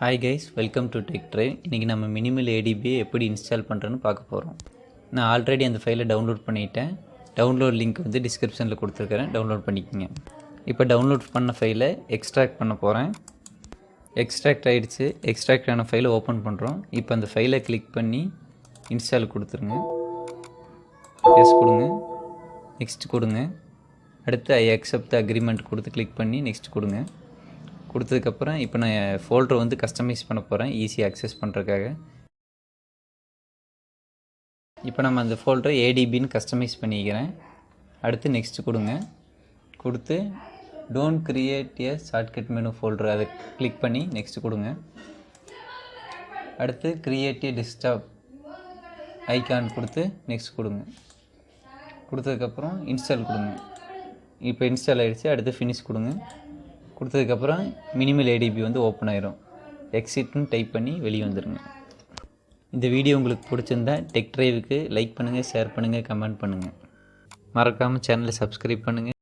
Hi guys, welcome to tech drive. இன்றைக்கி நம்ம minimal ஏடிபியை எப்படி இன்ஸ்டால் பண்ணுறேன்னு பார்க்க போகிறோம். நான் ஆல்ரெடி அந்த ஃபைலை டவுன்லோட் பண்ணிட்டேன். டவுன்லோட் லிங்க் வந்து டிஸ்கிரிப்ஷனில் கொடுத்துருக்கிறேன், டவுன்லோட் பண்ணிக்கோங்க. இப்போ டவுன்லோட் பண்ண ஃபைலை எக்ஸ்ட்ராக்ட் பண்ண போகிறேன். எக்ஸ்ட்ராக்ட் ஆகிடுச்சு. எக்ஸ்ட்ராக்ட் ஆன ஃபைலை ஓப்பன் பண்ணுறோம். இப்போ அந்த ஃபைலை கிளிக் பண்ணி இன்ஸ்டால் கொடுத்துருங்க. எஸ் கொடுங்க, நெக்ஸ்ட் கொடுங்க. அடுத்து ஐ அக்செப்ட் அக்ரிமெண்ட் கொடுத்து கிளிக் பண்ணி நெக்ஸ்ட் கொடுங்க. கொடுத்ததுக்கப்புறம் இப்போ நான் ஃபோல்டரை வந்து கஸ்டமைஸ் பண்ண போகிறேன், ஈஸியாக அக்சஸ் பண்ணுறதுக்காக. இப்போ நம்ம அந்த ஃபோல்டரை ஏடிபின்னு கஸ்டமைஸ் பண்ணிக்கிறேன். அடுத்து நெக்ஸ்ட் கொடுங்க. கொடுத்து don't create A shortcut menu folder அதை கிளிக் பண்ணி நெக்ஸ்ட் கொடுங்க. அடுத்து கிரியேட் ஏ டெஸ்க்டாப் ஐக்கான் கொடுத்து நெக்ஸ்ட் கொடுங்க. கொடுத்ததுக்கப்புறம் இன்ஸ்டால் கொடுங்க. இப்போ இன்ஸ்டால் ஆகிடுச்சு. அடுத்து ஃபினிஷ் கொடுங்க. கொடுத்ததுக்கப்புறம் மினிமல் ஏடிபி வந்து ஓப்பன் ஆயிரும். எக்ஸிட்னு டைப் பண்ணி வெளியே வந்துடுங்க. இந்த வீடியோ உங்களுக்கு பிடிச்சிருந்தா டெக் ட்ரைவுக்கு லைக் பண்ணுங்கள், ஷேர் பண்ணுங்கள், கமெண்ட் பண்ணுங்கள். மறக்காமல் சேனலை சப்ஸ்கிரைப் பண்ணுங்கள்.